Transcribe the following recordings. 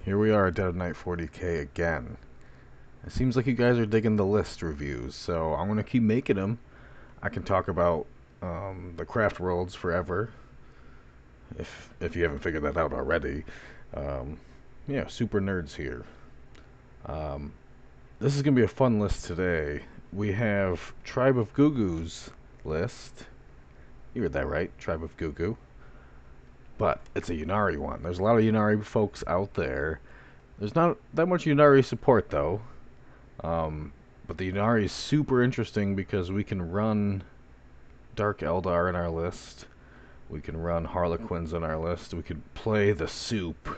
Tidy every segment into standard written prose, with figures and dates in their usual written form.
here we are at DeadofNight 40k again. It seems like you guys are digging the list reviews, so I'm gonna keep making them. I can talk about the craft worlds forever, if you haven't figured that out already. Um, yeah, super nerds here. Um, this is gonna be a fun list today. We have Tribe of Gugu's list. You read that right, Tribe of Gugu. But it's a Ynnari one. There's a lot of Ynnari folks out there. There's not that much Ynnari support though. But the Ynnari is super interesting because we can run Dark Eldar in our list. We can run Harlequins in our list. We could play the soup.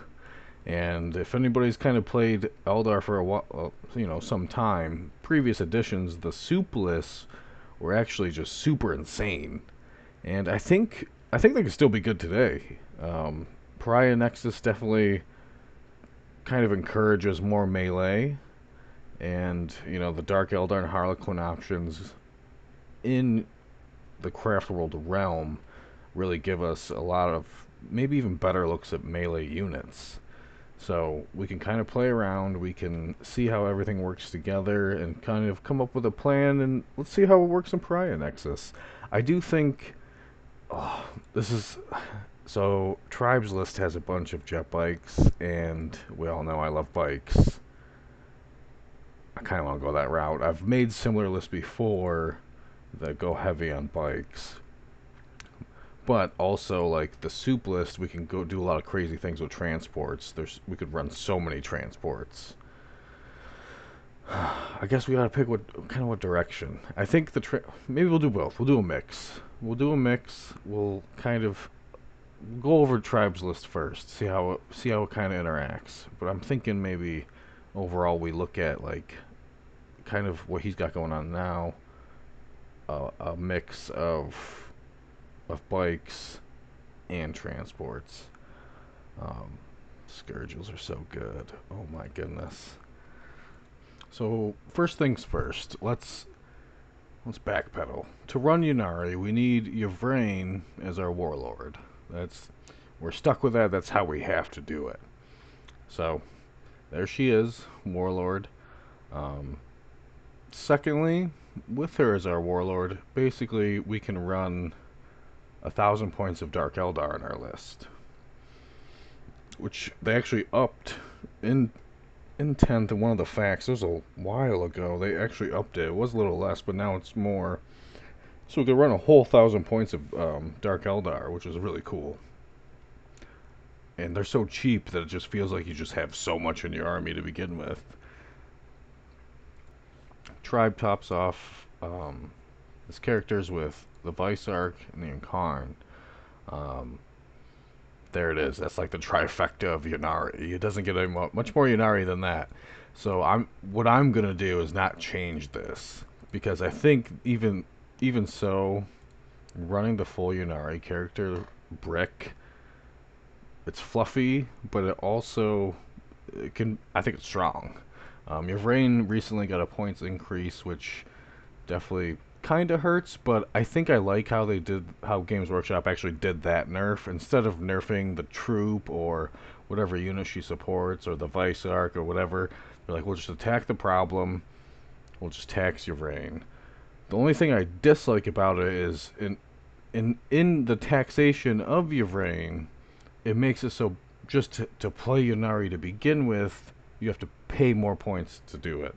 And if anybody's kind of played Eldar for a while, some time, previous editions, the soup lists were actually just super insane. And I think they can still be good today. Pariah Nexus definitely kind of encourages more melee, and the Dark Eldar and Harlequin options in the craft world realm really give us a lot of maybe even better looks at melee units. So we can kind of play around, we can see how everything works together and kind of come up with a plan, and let's see how it works in Pariah Nexus. I do think this is so Tribe's list has a bunch of jet bikes, and we all know I love bikes. I kind of want to go that route. I've made similar lists before that go heavy on bikes, but also like the soup list, we can go do a lot of crazy things with transports. We could run so many transports. I guess we gotta pick what direction. I think maybe we'll do both. We'll do a mix. We'll kind of go over Tribe's list first. See how it kind of interacts. But I'm thinking maybe overall we look at like kind of what he's got going on now. A mix of bikes and transports. Scourges are so good. Oh my goodness. So first things first, let's backpedal. To run Ynnari, we need Yvraine as our warlord. We're stuck with that. That's how we have to do it. So there she is, warlord. Secondly, with her as our warlord, basically we can run 1,000 points of Dark Eldar in our list, which they actually upped in 10th. And one of the facts, this was a while ago, they actually upped it. It was a little less, but now it's more. So we could run a whole 1,000 points of Dark Eldar, which is really cool. And they're so cheap that it just feels like you just have so much in your army to begin with. Tribe tops off his characters with the Vice-Arc and the Incarn. There it is. That's like the trifecta of Ynnari. It doesn't get any much more Ynnari than that. So what I'm gonna do is not change this, because I think even so, running the full Ynnari character brick, it's fluffy, but I think it's strong. Yvraine recently got a points increase, which definitely kind of hurts, but I think I like how Games Workshop actually did that nerf. Instead of nerfing the troop or whatever unit she supports or the Vice Arc or whatever, they're like, we'll just attack the problem, we'll just tax Yvraine. The only thing I dislike about it is in the taxation of Yvraine, it makes it so just to play Ynnari to begin with, you have to pay more points to do it.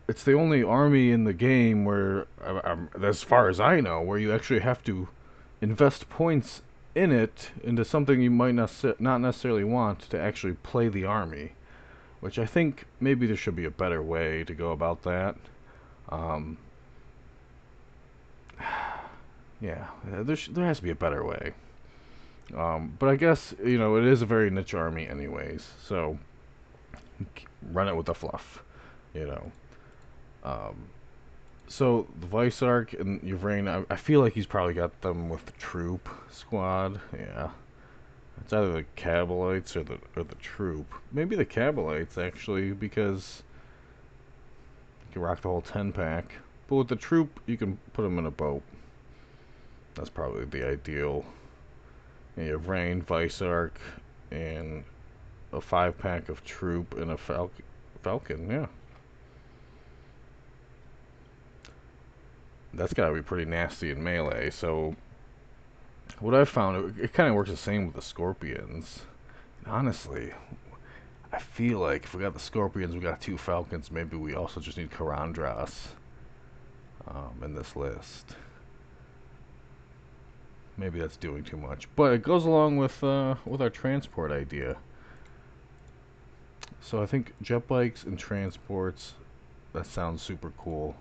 It's the only army in the game where, as far as I know, where you actually have to invest points in it into something you might not necessarily want to actually play the army, which I think maybe there should be a better way to go about that. Yeah, there has to be a better way. But I guess it is a very niche army, anyways. So run it with the fluff, you know. So the Vice Arc and Yvraine, I feel like he's probably got them with the troop squad. Yeah, it's either the Cabalites or the troop. Maybe the Cabalites actually, because you can rock the whole 10-pack. But with the troop, you can put them in a boat. That's probably the ideal. You have Yvraine, Vice Arc, and a 5-pack of troop and a falcon. Yeah, that's got to be pretty nasty in melee. So what I've found, it kind of works the same with the scorpions. And honestly, I feel like if we got the scorpions, we got 2 falcons. Maybe we also just need Karandras in this list. Maybe that's doing too much, but it goes along with our transport idea. So I think jet bikes and transports, that sounds super cool.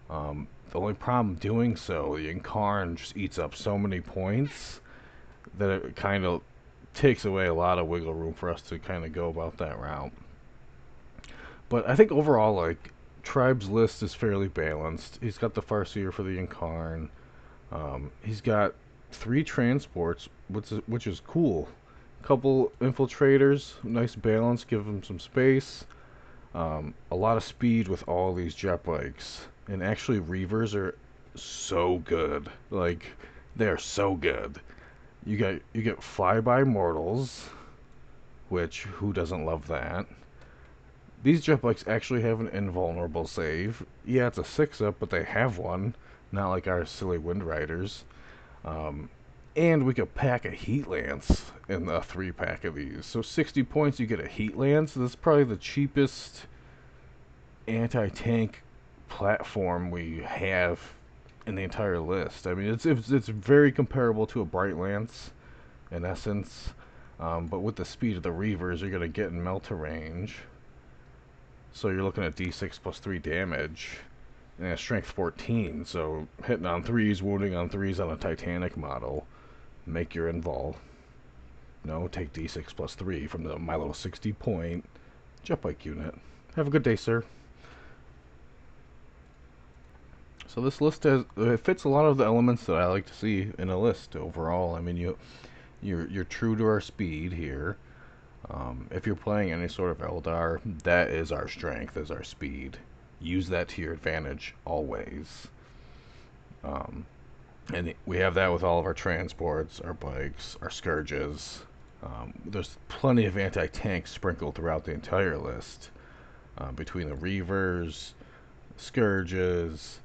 The only problem doing so, the Incarn just eats up so many points that it kind of takes away a lot of wiggle room for us to kind of go about that route. But I think overall, like, Tribe's list is fairly balanced. He's got the Farseer for the Incarn. He's got 3 transports, which is cool. Couple infiltrators, nice balance, give him some space. A lot of speed with all these jet bikes. And actually, Reavers are so good. Like, they're so good. You get flyby mortals, which who doesn't love that? These jet bikes actually have an invulnerable save. Yeah, it's a 6-up, but they have one. Not like our silly Wind Riders. And we could pack a Heat Lance in a 3-pack of these. So 60 points, you get a Heat Lance. This is probably the cheapest anti-tank platform we have in the entire list. I mean, it's very comparable to a Bright Lance in essence, but with the speed of the Reavers, you're gonna get in melt range. So you're looking at D6 plus 3 damage, and a strength 14. So hitting on 3s, wounding on 3s on a Titanic model. Make your invul. No, take D6 plus 3 from my little 60-point jet bike unit. Have a good day, sir. So this list it fits a lot of the elements that I like to see in a list overall. I mean, you're true to our speed here. If you're playing any sort of Eldar, that is our strength, is our speed. Use that to your advantage always. And we have that with all of our transports, our bikes, our scourges. There's plenty of anti-tanks sprinkled throughout the entire list. Between the Reavers, scourges,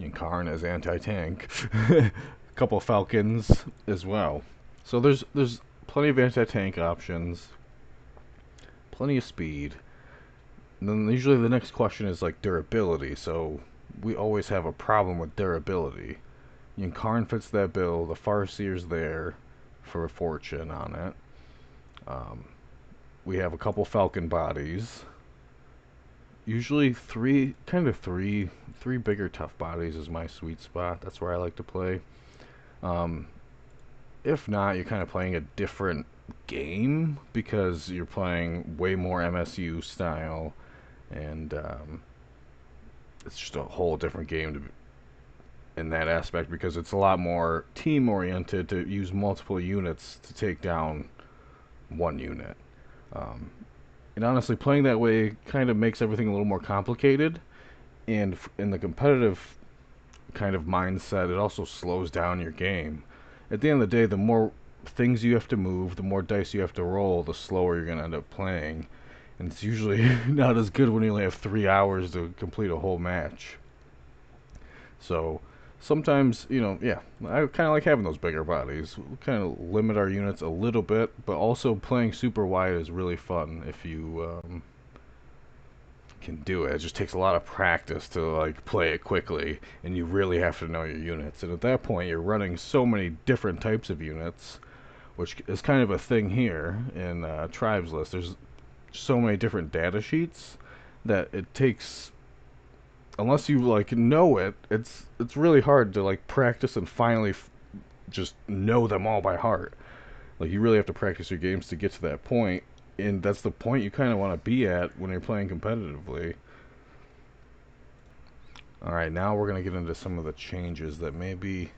Incarn as anti-tank, a couple Falcons as well. So there's plenty of anti-tank options, plenty of speed. And then usually the next question is like durability. So we always have a problem with durability. Incarn fits that bill. The Farseer's there for a fortune on it. We have a couple Falcon bodies. Usually three bigger tough bodies is my sweet spot. That's where I like to play. If not, you're kind of playing a different game because you're playing way more MSU style, and it's just a whole different game in that aspect because it's a lot more team oriented to use multiple units to take down one unit. And honestly, playing that way kind of makes everything a little more complicated, and in the competitive kind of mindset, it also slows down your game. At the end of the day, the more things you have to move, the more dice you have to roll, the slower you're going to end up playing. And it's usually not as good when you only have 3 hours to complete a whole match. So sometimes, yeah, I kind of like having those bigger bodies. We kind of limit our units a little bit, but also playing super wide is really fun if you can do it. It just takes a lot of practice to like play it quickly, and you really have to know your units. And at that point, you're running so many different types of units, which is kind of a thing here in Tribes list. There's so many different data sheets that it takes, unless you like know it, it's really hard to like practice and finally just know them all by heart. Like you really have to practice your games to get to that point, and that's the point you kind of want to be at when you're playing competitively. Alright, now we're going to get into some of the changes that maybe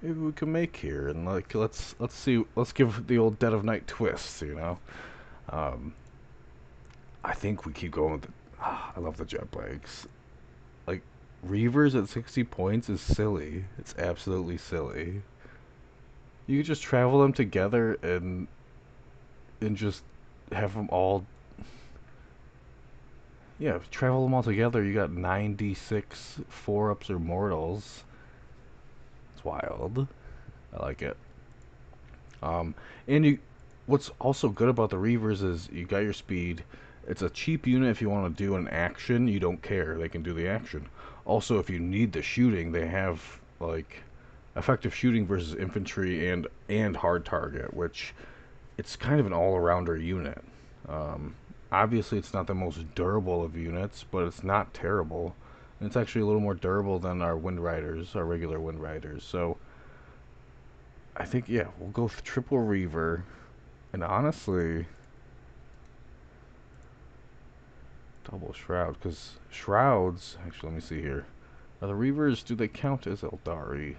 we can make here, and like let's give the old DeadofNight twist, I think we keep going with I love the jet bikes. Like Reavers at 60 points is silly. It's absolutely silly. You could just travel them together and and just have them all. Yeah, travel them all together. You got 96 4-ups or mortals. It's wild. I like it. Um, and you, what's also good about the Reavers is you got your speed. It's a cheap unit if you want to do an action. You don't care; they can do the action. Also, if you need the shooting, they have like effective shooting versus infantry and hard target, which it's kind of an all-arounder unit. Um, Obviously, it's not the most durable of units, but it's not terrible. And it's actually a little more durable than our Wind Riders, our regular Wind Riders. So I think, yeah, we'll go with triple Reaver. And honestly, double Shroud, because Shrouds, actually, let me see here. Are the Reavers, do they count as Eldari?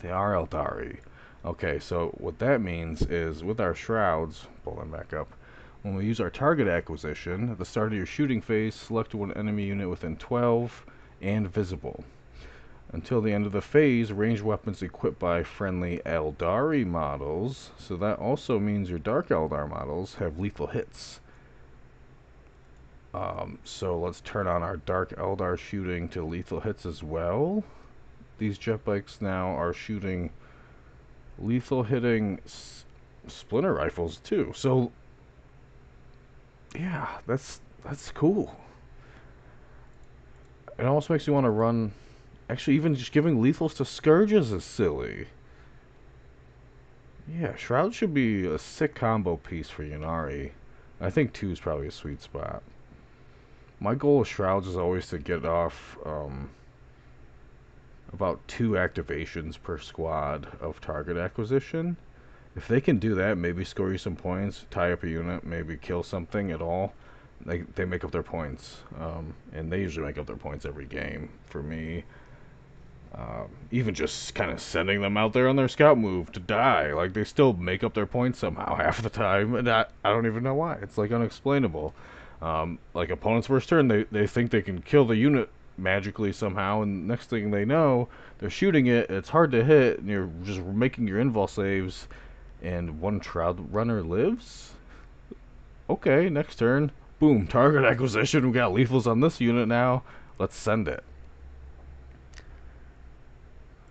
They are Eldari. Okay, so what that means is with our Shrouds, pull them back up, when we use our target acquisition, at the start of your shooting phase, select one enemy unit within 12 and visible. Until the end of the phase, ranged weapons equipped by friendly Eldari models, so that also means your Dark Eldar models, have lethal hits. So let's turn on our Dark Eldar shooting to lethal hits as well. These jet bikes now are shooting lethal hitting splinter rifles too. So yeah, that's cool. It almost makes you want to run. Actually, even just giving lethals to Scourges is silly. Yeah, Shroud should be a sick combo piece for Ynnari. I think 2 is probably a sweet spot. My goal with Shrouds is always to get off about 2 activations per squad of target acquisition. If they can do that, maybe score you some points, tie up a unit, maybe kill something at all, they make up their points. And they usually make up their points every game for me. Even just kind of sending them out there on their scout move to die, like they still make up their points somehow half the time, and I don't even know why. It's like unexplainable. Like opponents' first turn, they think they can kill the unit magically somehow, and next thing they know, they're shooting it. It's hard to hit, and you're just making your invul saves, and one Shroud runner lives. Okay, next turn, boom, target acquisition. We got lethals on this unit now. Let's send it.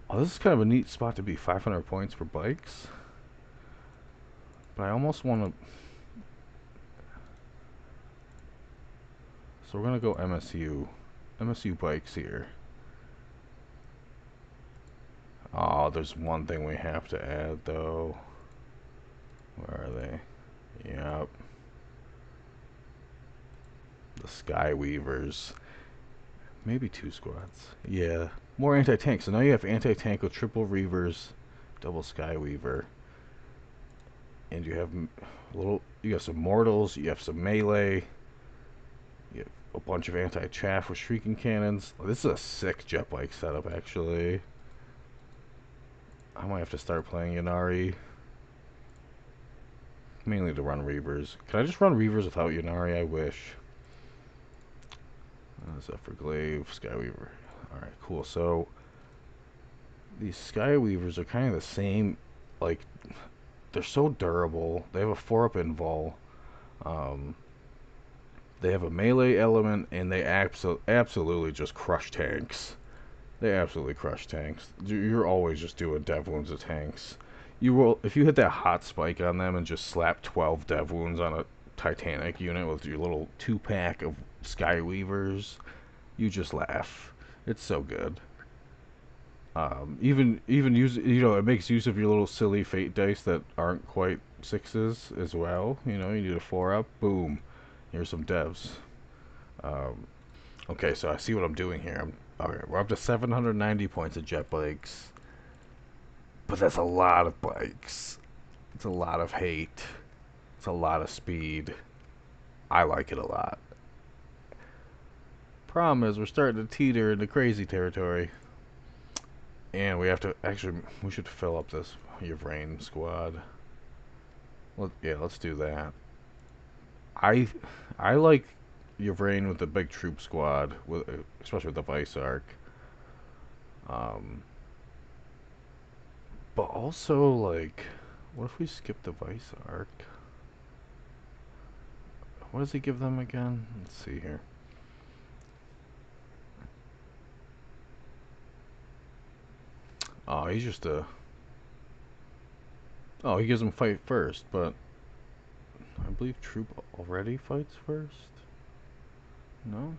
Oh, this is kind of a neat spot to be 500 points for bikes. But I almost want to... So we're going to go MSU. MSU bikes here. Oh, there's one thing we have to add, though. Where are they? Yep. The Skyweavers. Maybe 2 squads. Yeah. More anti-tank. So now you have anti-tank with triple Reavers, double Skyweaver. And you have you got some mortals, you have some melee, you have a bunch of anti-chaff with shrieking cannons. Oh, this is a sick jet bike setup, actually. I might have to start playing Ynnari. Mainly to run Reavers. Can I just run Reavers without Ynnari? I wish. Zephyr Glaive, Skyweaver. Alright, cool. So, these Skyweavers are kind of the same, like, they're so durable. They have a 4-up invul. They have a melee element, and they absolutely just crush tanks. They absolutely crush tanks. You're always just doing dev wounds to tanks. You will, if you hit that hot spike on them and just slap 12 dev wounds on a Titanic unit with your little 2-pack of Skyweavers, you just laugh. It's so good. Even use, it makes use of your little silly fate dice that aren't quite 6s as well. You need a 4-up. Boom. Here's some devs. Okay, so I see what I'm doing here. Okay, we're up to 790 points of jet bikes. But that's a lot of bikes. It's a lot of hate. It's a lot of speed. I like it a lot. Problem is, we're starting to teeter into crazy territory. And we have to, actually, we should fill up this Yvrain squad. Yeah, let's do that. I like Yvrain with the big troop squad, especially with the Vice Arc. But also, like, What if we skip the Vice Arc? What does he give them again? Let's see here. Oh, he's just a... Oh, he gives them fight first, but... I believe Troop already fights first? No?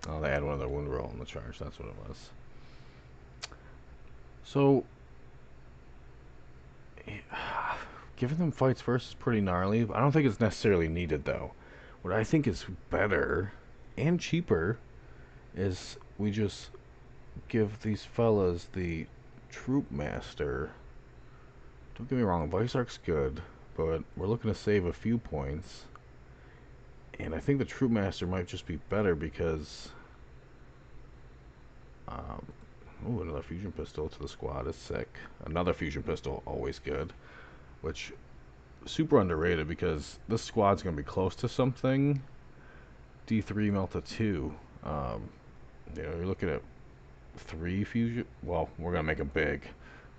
Oh, they add one of their wound roll in the charge. That's what it was. So... Giving them fights first is pretty gnarly. I don't think it's necessarily needed, though. What I think is better and cheaper is we just give these fellas the Troop Master. Don't get me wrong, Vice Arc's good, but we're looking to save a few points. And I think the Troop Master might just be better because... ooh, another fusion pistol to the squad is sick. Another fusion pistol, always good. Which, super underrated because this squad's going to be close to something. D3 melt to 2. You know, you're looking at 3 fusion... Well, we're going to make them big.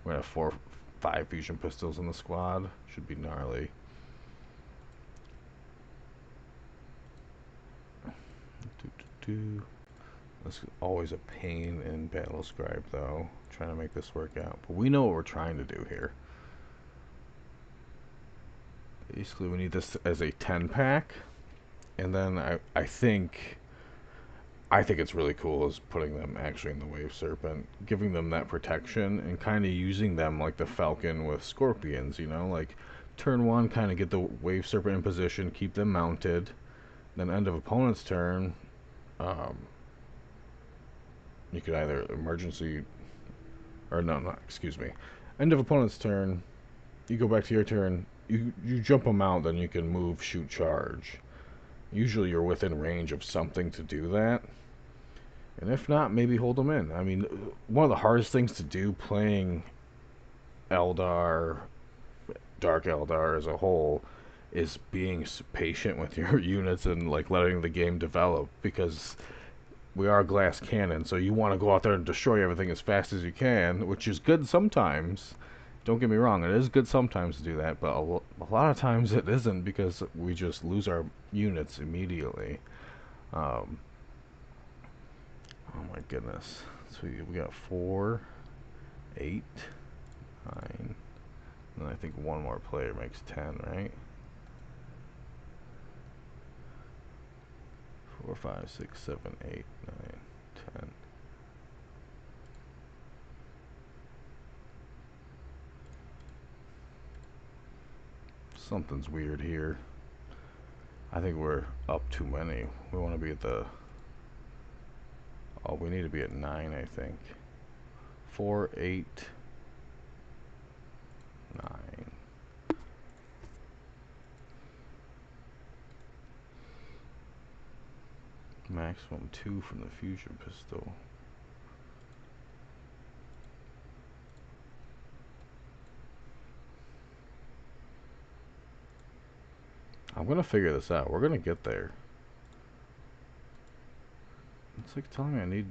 We're going to have 5 fusion pistols in the squad. Should be gnarly. This is always a pain in Battle Scribe, though, trying to make this work out. But we know what we're trying to do here. Basically, we need this as a 10-pack. And then I think it's really cool is putting them actually in the Wave Serpent, giving them that protection, and kind of using them like the Falcon with Scorpions, you know? Like, turn 1, kind of get the Wave Serpent in position, keep them mounted. Then end of opponent's turn, you could either emergency... Or no, excuse me. End of opponent's turn, you go back to your turn, you jump them out, then you can move, shoot, charge. Usually you're within range of something to do that. And if not, maybe hold them in. I mean, one of the hardest things to do playing Eldar, Dark Eldar as a whole, is being patient with your units and like letting the game develop, because we are a glass cannon, so you want to go out there and destroy everything as fast as you can, which is good sometimes. Don't get me wrong, it is good sometimes to do that, but a lot of times it isn't, because we just lose our units immediately. Oh my goodness. So we got 4, 8, 9, and I think one more player makes 10, right? 4, 5, 6, 7, 8, 9, 10. Something's weird here. I think we're up too many. We want to be at the... Oh, we need to be at 9, I think. 4, 8, 9. Maximum 2 from the fusion pistol. I'm gonna figure this out. We're gonna get there. It's like telling me I need...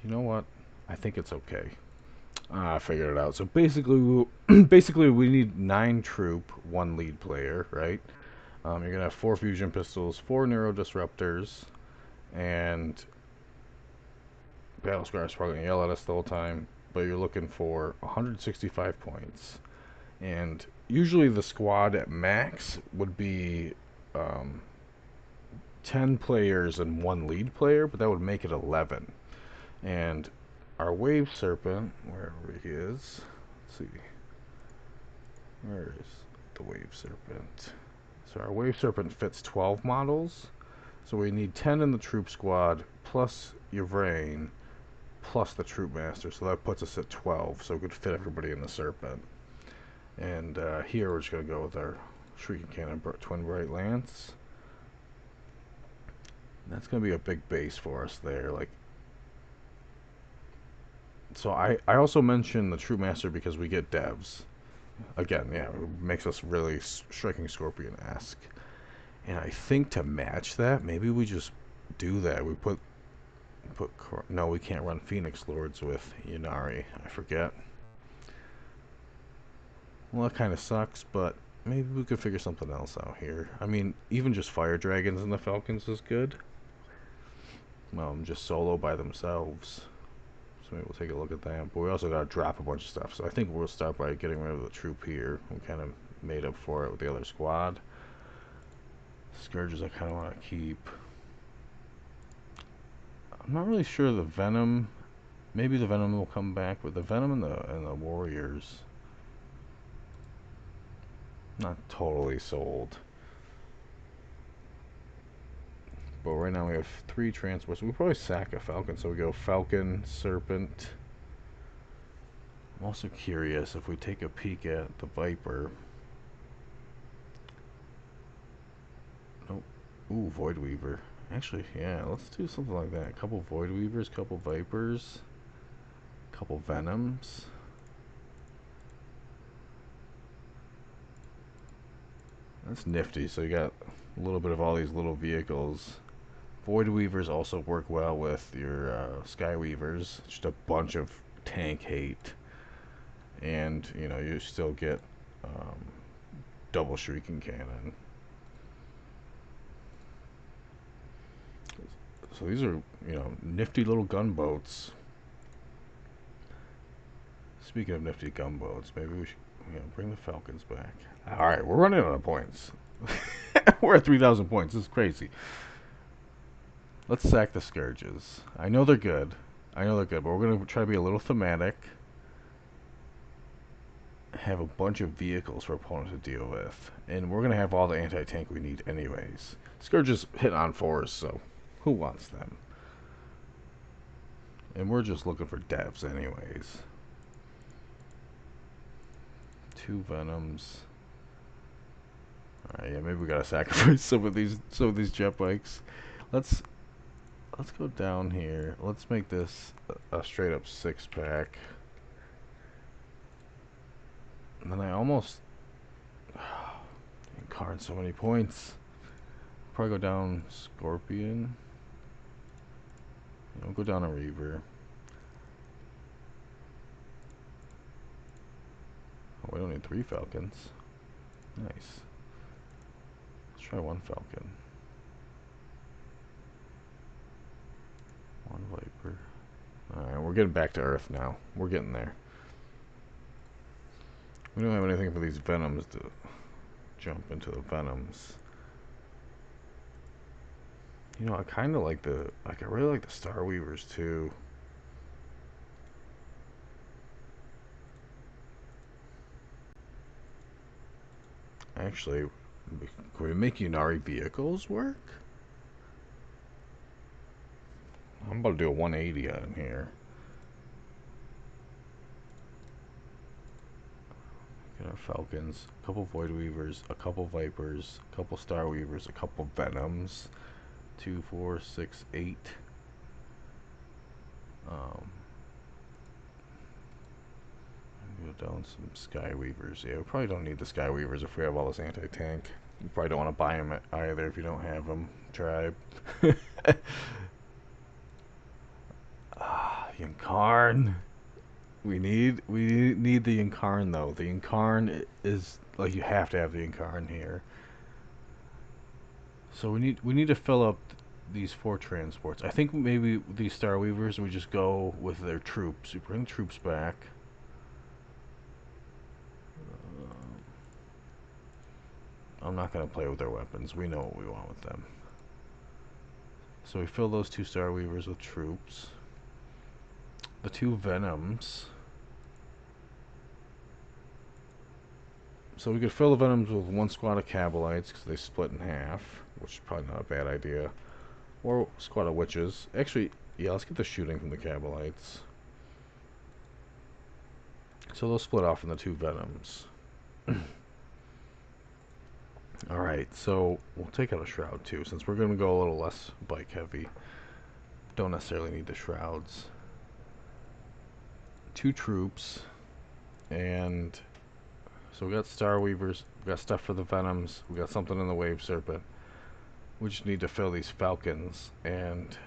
You know what? I think it's okay. I figured it out. So basically, we need 9 troop, 1 lead player, right? You're gonna have 4 fusion pistols, 4 neuro disruptors, and Battle Scar's probably gonna yell at us the whole time. But you're looking for 165 points, and usually the squad at max would be 10 players and 1 lead player, but that would make it 11. And our Wave Serpent, wherever he is, let's see, where is the Wave Serpent? So our Wave Serpent fits 12 models, so we need 10 in the troop squad, plus Yvrane, plus the Troop Master, so that puts us at 12, so we could fit everybody in the Serpent. And here we're just going to go with our Shrieking Cannon Twin Bright Lance. That's going to be a big base for us there. Like, so I also mentioned the Troop Master because we get devs. Again, yeah, it makes us really Striking Scorpion-esque. And I think to match that, maybe we just do that. We put No, we can't run Phoenix Lords with Ynnari. I forget. Well, that kind of sucks, but maybe we could figure something else out here. I mean, even just Fire Dragons and the Falcons is good. Just solo by themselves. So maybe we'll take a look at that. But we also got to drop a bunch of stuff. So I think we'll start by getting rid of the troop here. We kind of made up for it with the other squad. Scourges I kind of want to keep. I'm not really sure the Venom. Maybe the Venom will come back, but the Venom and the Warriors, not totally sold. But right now we have 3 transports. We'll probably sack a Falcon, so we go Falcon, Serpent. I'm also curious if we take a peek at the Viper. Nope. Ooh, Void Weaver. Actually, yeah, let's do something like that. A couple Void Weavers, couple Vipers, couple Venoms. That's nifty. So you got a little bit of all these little vehicles. Void Weavers also work well with your Sky Weavers. Just a bunch of tank hate. And, you know, you still get double Shrieking Cannon. So these are, you know, nifty little gunboats. Speaking of nifty gunboats, maybe we should, you know, bring the Falcons back. Alright, we're running out of points. We're at 3,000 points. This is crazy. Let's sack the Scourges. I know they're good. But we're going to try to be a little thematic. Have a bunch of vehicles for opponents to deal with. And we're going to have all the anti-tank we need anyways. Scourges hit on 4s, so who wants them? And we're just looking for devs anyways. 2 Venoms. Alright, yeah, maybe we gotta sacrifice some of these jet bikes. Let's go down here. Let's make this a straight up 6-pack. And then I almost card so many points. Probably go down Scorpion. You know, go down a Reaver. Oh, we don't need 3 Falcons. Nice. Let's try 1 Falcon. 1 Viper. Alright, we're getting back to Earth now. We're getting there. We don't have anything for these Venoms to jump into the Venoms. You know, I kind of like I really like the Star Weavers too. Actually, can we make Ynnari vehicles work? I'm about to do a 180 on here. Get our Falcons, a couple Void Weavers, a couple Vipers, a couple Star Weavers, a couple Venoms. 2, 4, 6, 8. Go down some Sky Weavers. Yeah, we probably don't need the Sky Weavers if we have all this anti-tank. You probably don't want to buy them either if you don't have them. Tribe. Incarn. We need the Incarn though. The Incarn is like, you have to have the Incarn here. So we need to fill up these 4 transports. I think maybe these Star Weavers, we just go with their troops. We bring troops back. I'm not going to play with their weapons. We know what we want with them. So we fill those 2 Star Weavers with troops. The 2 Venoms. So we could fill the Venoms with 1 squad of Cabalites because they split in half, which is probably not a bad idea. Or a squad of Witches. Actually, yeah, let's get the shooting from the Cabalites. So they'll split off in the 2 Venoms. Alright, so we'll take out a Shroud too, since we're going to go a little less bike heavy. Don't necessarily need the Shrouds. 2 troops. And so we got Star Weavers, we got stuff for the Venoms, we got something in the Wave Serpent. We just need to fill these Falcons, and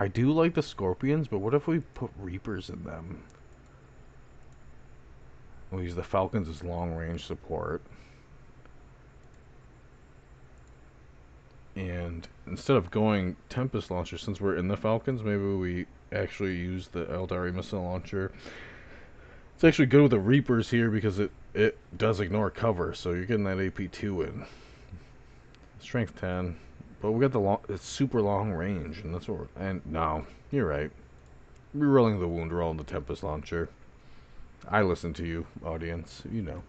I do like the Scorpions, but what if we put Reapers in them? We'll use the Falcons as long-range support. And instead of going Tempest Launcher, since we're in the Falcons, maybe we actually use the Eldar Missile Launcher. It's actually good with the Reapers here because it does ignore cover, so you're getting that AP2 in. Strength 10. But we got the it's super long range, and that's what and no, you're right. Rerolling the wound roll in the Tempest Launcher. I listen to you, audience, you know.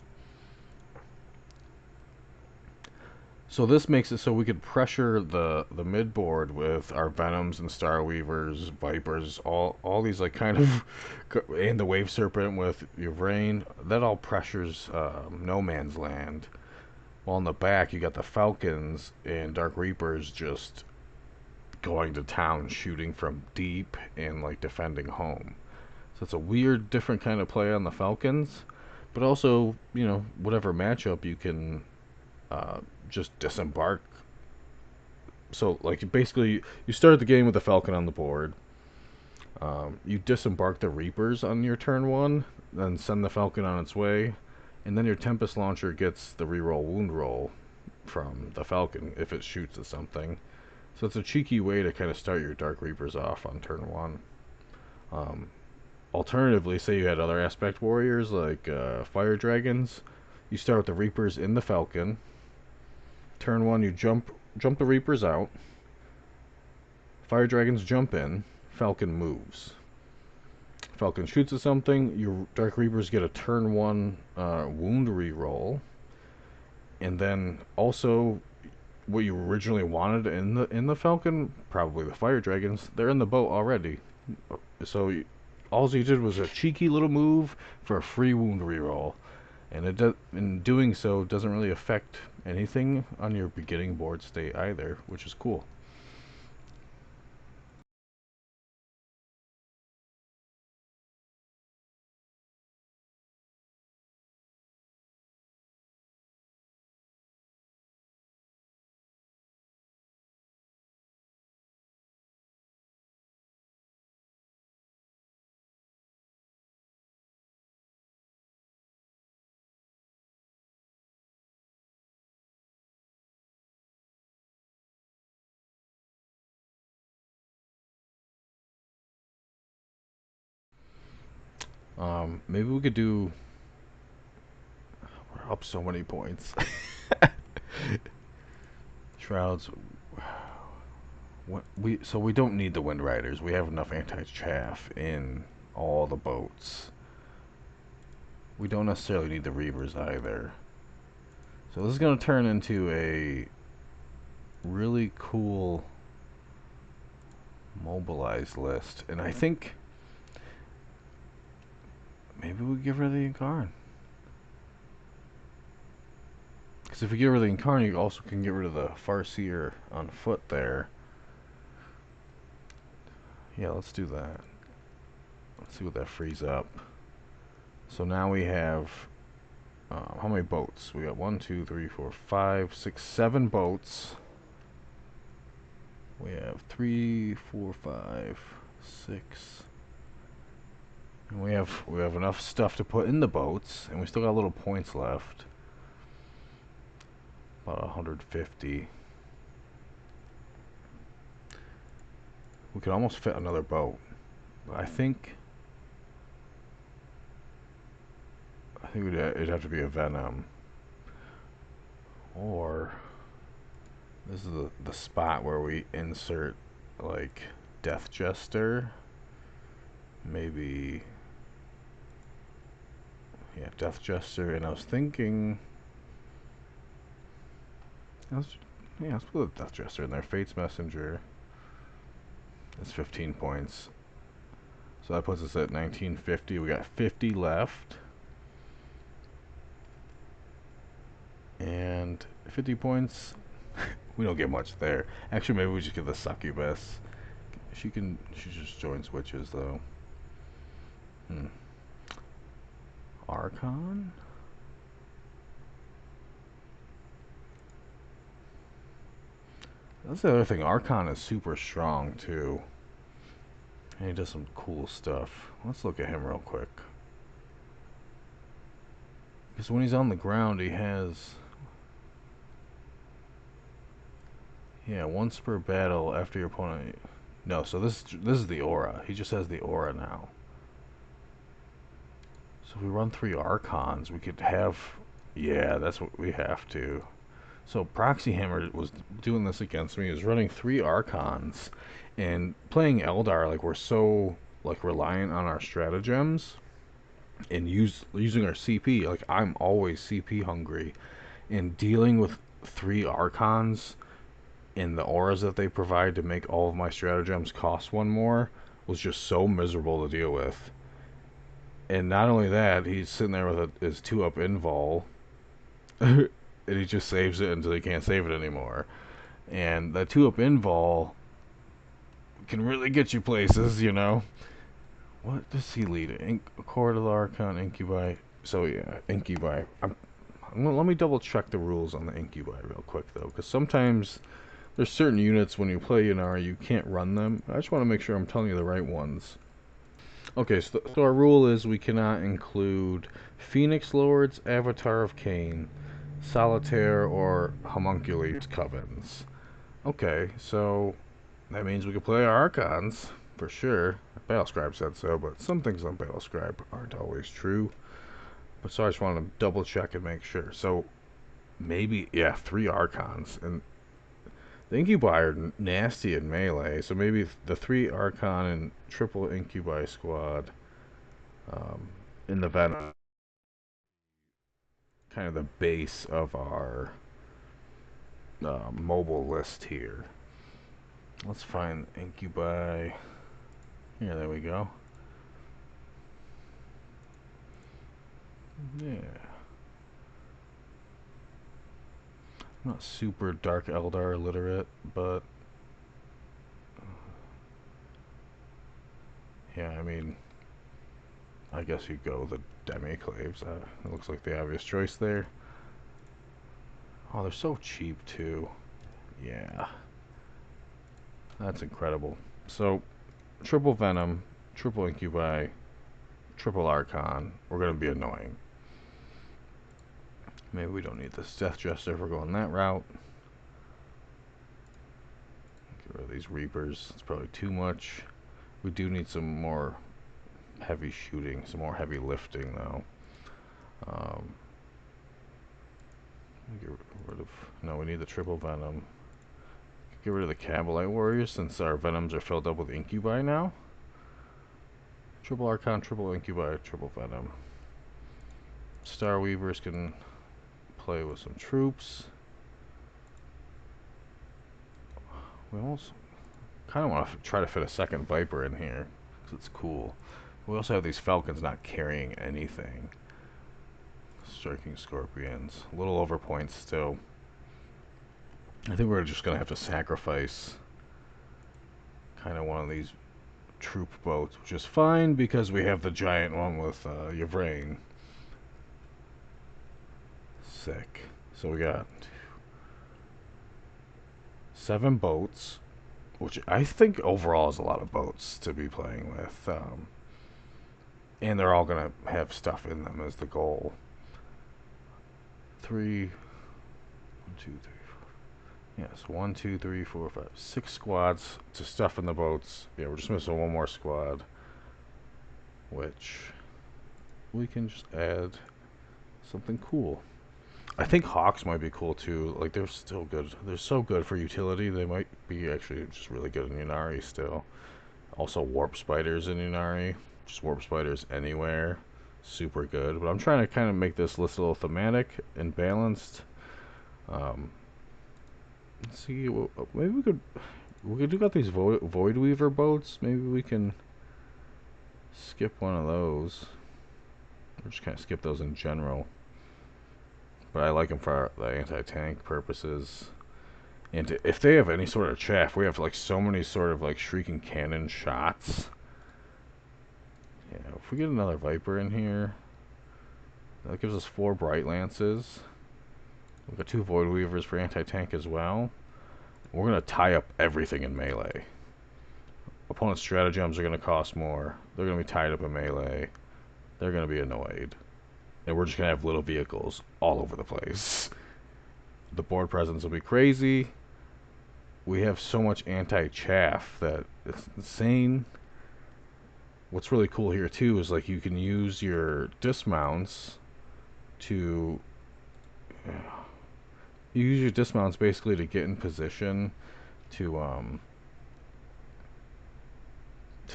So this makes it so we could pressure the mid board with our Venoms and Starweavers, Vipers, all these like kind of, and the Wave Serpent with your Rain. That all pressures no man's land. While in the back you got the Falcons and Dark Reapers just going to town, shooting from deep and like defending home. So it's a weird, different kind of play on the Falcons, but also whatever matchup you can just disembark. So like basically you started the game with the Falcon on the board. You disembark the Reapers on your turn 1, then send the Falcon on its way, and then your Tempest Launcher gets the reroll wound roll from the Falcon if it shoots at something. So it's a cheeky way to kind of start your Dark Reapers off on turn 1. Alternatively, say you had other Aspect Warriors like Fire Dragons, you start with the Reapers in the Falcon. Turn 1, you jump the Reapers out. Fire Dragons jump in. Falcon moves. Falcon shoots at something. Your Dark Reapers get a turn 1 wound reroll. And then also what you originally wanted in the Falcon, probably the Fire Dragons, they're in the boat already. So all you did was a cheeky little move for a free wound reroll. And in doing so, doesn't really affect anything on your beginning board state either, which is cool. Maybe we could do. We're up so many points. Shrouds. So we don't need the Wind Riders. We have enough anti-chaff in all the boats. We don't necessarily need the Reavers either. So this is going to turn into a really cool mobilized list, and I think maybe we get rid of the Incarn. Because if we get rid of the Incarn, you also can get rid of the Farseer on foot there. Yeah, let's do that. Let's see what that frees up. So now we have how many boats? We got 1, 2, 3, 4, 5, 6, 7 boats. We have 3, 4, 5, 6. And we have enough stuff to put in the boats, and we still got little points left. About 150. We could almost fit another boat. But I think it'd have to be a Venom. Or this is the spot where we insert like Death Jester. Maybe Death Jester, and I was thinking let's put a Death Jester in there. Fate's Messenger. That's 15 points. So that puts us at 1950. We got 50 left. And 50 points. We don't get much there. Actually, maybe we just get the Succubus. She just joins witches though. Archon? That's the other thing. Archon is super strong too. And he does some cool stuff. Let's look at him real quick. Because when he's on the ground, he has... Yeah, once per battle after your opponent... No, so this is the aura. He just has the aura now. So if we run 3 Archons, we could have... Yeah, that's what we have to. So Proxy Hammer was doing this against me. He was running 3 Archons. And playing Eldar, like, we're so, like, reliant on our stratagems. And using our CP. Like, I'm always CP hungry. And dealing with 3 Archons... and the auras that they provide to make all of my stratagems cost 1 more was just so miserable to deal with. And not only that, he's sitting there with his 2-up invul, and he just saves it until he can't save it anymore. And that 2-up invul can really get you places, you know. What does he lead? Core to the Archon, Incubi. So yeah, Incubi. Let me double check the rules on the Incubi real quick though, because sometimes there's certain units when you play Ynnari you can't run them. I just want to make sure I'm telling you the right ones. Okay, so our rule is we cannot include Phoenix Lords, Avatar of Cain, Solitaire, or Homunculate Covens. Okay, so that means we can play our Archons, for sure. Battlescribe said so, but some things on Battlescribe aren't always true. But so I just wanted to double check and make sure. So maybe, yeah, 3 Archons. And the Incubi are nasty in melee, so maybe the 3 Archon and triple Incubi squad in the Venom, kind of the base of our mobile list here. Let's find Incubi. Here, there we go. Yeah. I'm not super Dark Eldar literate, but yeah, I mean, I guess you go the Demiclaves. It looks like the obvious choice there. Oh, they're so cheap too. Yeah, that's incredible. So, triple Venom, triple Incubi, triple Archon. We're gonna be annoying. Maybe we don't need this Death Jester if we're going that route. Get rid of these Reapers. It's probably too much. We do need some more heavy shooting, some more heavy lifting though. Get rid of... No, we need the triple Venom. Get rid of the Cabalite Warriors since our Venoms are filled up with Incubi now. Triple Archon, triple Incubi, triple Venom. Star Weavers can play with some troops. We almost kind of want to try to fit a second Viper in here because it's cool. We also have these Falcons not carrying anything. Striking Scorpions. A little over points still. I think we're just going to have to sacrifice kind of one of these troop boats, which is fine because we have the giant one with Yvrain. Sick. So we got 7 boats, which I think overall is a lot of boats to be playing with. And they're all going to have stuff in them as the goal. 3, 1, 2, 3, 4. Yes, 1, 2, 3, 4, 5, 6 squads to stuff in the boats. Yeah, we're just missing 1 more squad, which we can just add something cool. I think Hawks might be cool too. Like, they're still good. They're so good for utility. They might be actually just really good in Ynnari still. Also, Warp Spiders in Ynnari. Just Warp Spiders anywhere. Super good. But I'm trying to kind of make this list a little thematic and balanced. Let's see. Maybe we do got these Void Weaver boats. Maybe we can skip one of those. Or just kind of skip those in general. But I like them for the anti-tank purposes. And if they have any sort of chaff, we have like so many sort of like Shrieking Cannon shots. Yeah, if we get another Viper in here, that gives us 4 Bright Lances. We've got 2 Void Weavers for anti-tank as well. We're going to tie up everything in melee. Opponent's stratagems are going to cost more. They're going to be tied up in melee. They're going to be annoyed. And we're just going to have little vehicles all over the place. The board presence will be crazy. We have so much anti-chaff that it's insane. What's really cool here too is like you can use your dismounts to you use your dismounts basically to get in position to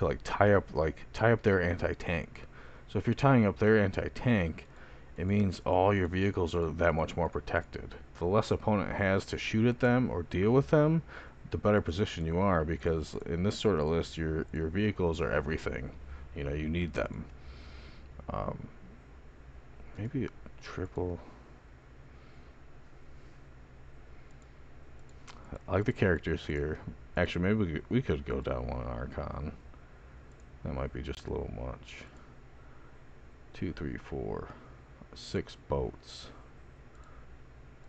like tie up their anti-tank. So if you're tying up their anti-tank, it means all your vehicles are that much more protected. The less opponent has to shoot at them or deal with them, the better position you are, because in this sort of list, your vehicles are everything. You know, you need them. Maybe a triple. I like the characters here. Actually, maybe we could go down one Archon. That might be just a little much. 2, 3, 4, 6 boats.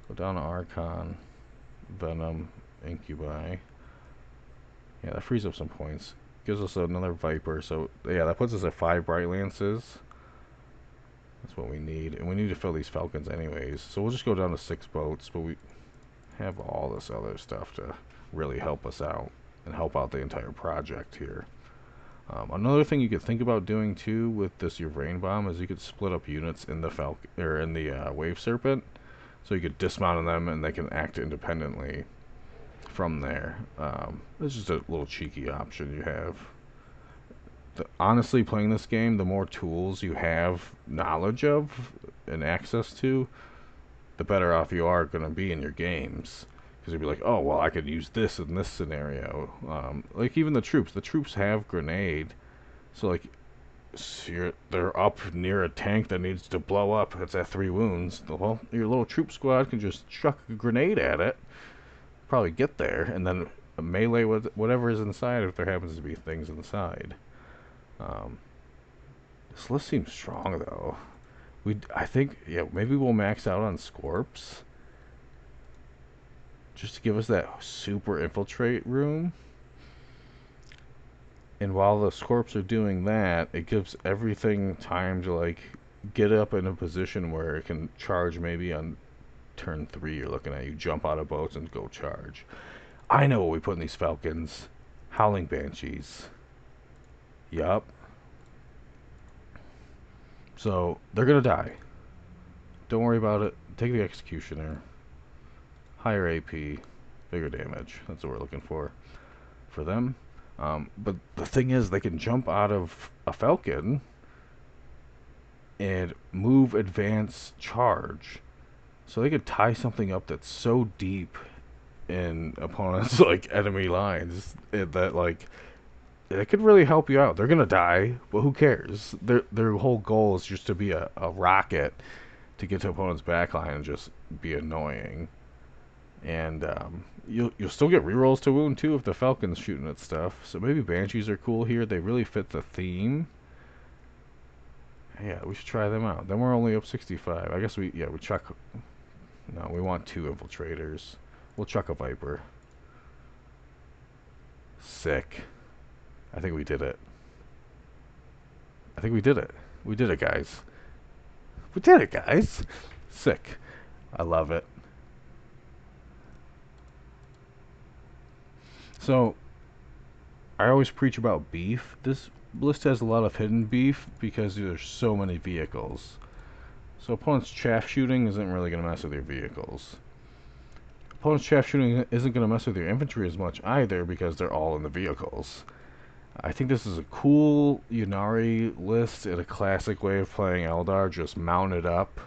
Go down to Archon, Venom, Incubi. Yeah, that frees up some points. Gives us another Viper, so yeah, that puts us at 5 Bright Lances. That's what we need, and we need to fill these Falcons anyways. So we'll just go down to 6 boats, but we have all this other stuff to really help us out and help out the entire project here. Another thing you could think about doing too with this your Rain Bomb is you could split up units in the Wave Serpent, so you could dismount on them and they can act independently from there. It's just a little cheeky option you have. Honestly, playing this game, the more tools you have knowledge of and access to, the better off you are going to be in your games. Because you'll be like, oh, well, I could use this in this scenario. Like, even the troops have grenade. So, like, they're up near a tank that needs to blow up. It's at 3 wounds. Well, your little troop squad can just chuck a grenade at it. Probably get there. And then melee with whatever is inside if there happens to be things inside. This list seems strong, though. I think, yeah, maybe we'll max out on Scorps. Just to give us that super infiltrate room. And while the Scorps are doing that, it gives everything time to, like, get up in a position where it can charge maybe on turn 3 you're looking at. You jump out of boats and go charge. I know what we put in these Falcons. Howling Banshees. Yup. So, they're gonna die. Don't worry about it. Take the Executioner. Higher AP. Bigger damage. That's what we're looking for them. But the thing is, they can jump out of a Falcon and move, advance, charge. So they could tie something up that's so deep in opponents' like enemy lines that like it could really help you out. They're gonna die, but who cares? Their whole goal is just to be a rocket to get to opponent's backline and just be annoying. And you'll still get rerolls to wound too if the Falcon's shooting at stuff. So maybe Banshees are cool here. They really fit the theme. Yeah, we should try them out. Then we're only up 65. I guess we chuck. No, we want 2 infiltrators. We'll chuck a Viper. Sick. I think we did it. I think we did it. We did it, guys. We did it, guys. Sick. I love it. So, I always preach about beef. This list has a lot of hidden beef because there's so many vehicles. So opponent's chaff shooting isn't really going to mess with your vehicles. Opponent's chaff shooting isn't going to mess with your infantry as much either because they're all in the vehicles. I think this is a cool Ynnari list and a classic way of playing Eldar, just mounted up.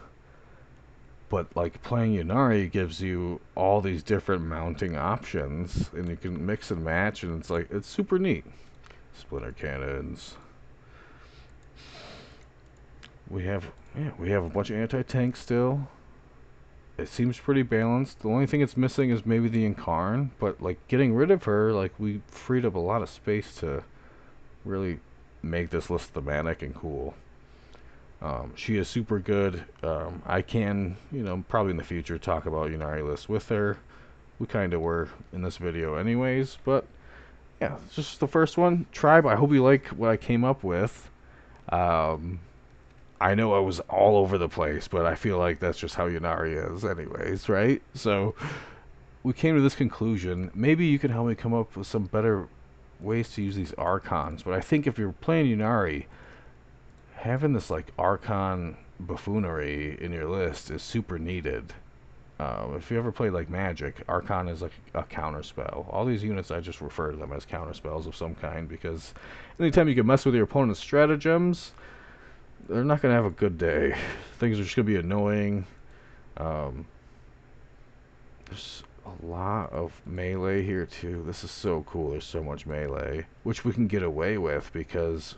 But like playing Ynnari gives you all these different mounting options, and you can mix and match, and it's super neat. Splinter cannons. We have a bunch of anti-tank still. It seems pretty balanced. The only thing it's missing is maybe the Incarn, but like getting rid of her, like we freed up a lot of space to really make this list thematic and cool. She is super good. I can, probably in the future talk about Ynnari lists with her. We kind of were in this video anyways, but yeah, it's just the first one. Tribe, I hope you like what I came up with. Um, I know I was all over the place, but I feel like that's just how Ynnari is anyways, right? So we came to this conclusion. Maybe you can help me come up with some better ways to use these archons, but I think if you're playing Ynnari, having this like archon buffoonery in your list is super needed. If you ever play like Magic, Archon is like a counter spell. All these units, I just refer to them as counter spells of some kind because anytime you can mess with your opponent's stratagems, they're not going to have a good day. Things are just going to be annoying. Um, there's a lot of melee here too. This is so cool. There's so much melee, which we can get away with because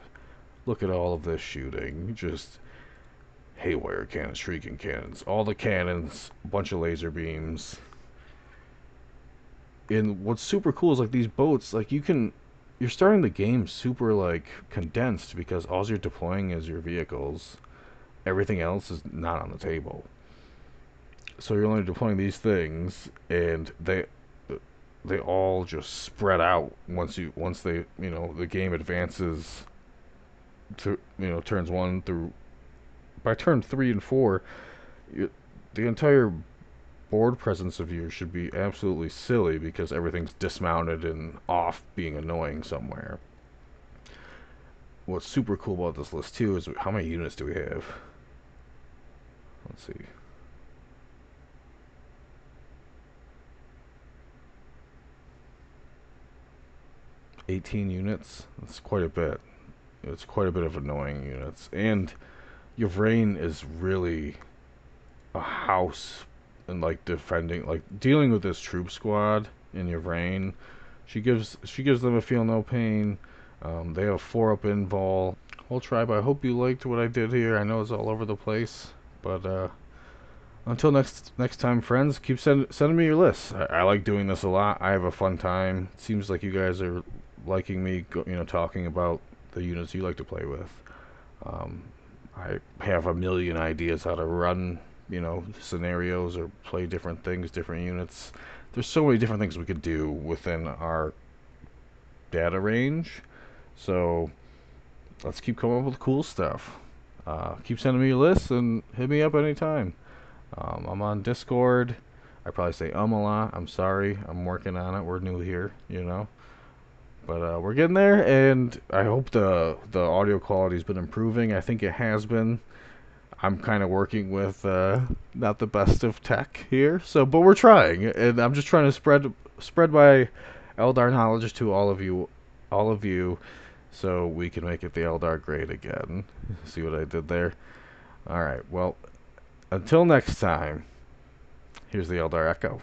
look at all of this shooting. Just haywire cannons, shrieking cannons, all the cannons, a bunch of laser beams. And what's super cool is like these boats, like you're starting the game super like condensed because all you're deploying is your vehicles. Everything else is not on the table. So you're only deploying these things, and they all just spread out once they the game advances to turns 1 through by turn 3 and 4. You, the entire board presence of yours should be absolutely silly because everything's dismounted and off being annoying somewhere. What's super cool about this list too is how many units do we have? Let's see. 18 units. That's quite a bit. It's quite a bit of annoying units. And your brain is really a house and like defending, like dealing with this troop squad in your brain. She gives them a feel no pain. They have 4-up invul. Whole tribe, I hope you liked what I did here. I know it's all over the place, but until next time, friends, keep sending me your lists. I like doing this a lot. I have a fun time. It seems like you guys are liking me, talking about the units you like to play with. Um, I have a million ideas how to run, scenarios or play different things, different units. There's so many different things we could do within our data range. So let's keep coming up with cool stuff. Keep sending me your lists and hit me up anytime. I'm on Discord. I probably say a lot. I'm sorry. I'm working on it. We're new here. But we're getting there, and I hope the audio quality's been improving. I think it has been. I'm kind of working with not the best of tech here, but we're trying, and I'm just trying to spread my Eldar knowledge to all of you, so we can make it the Eldar great again. See what I did there? All right. Well, until next time, here's the Eldar Echo.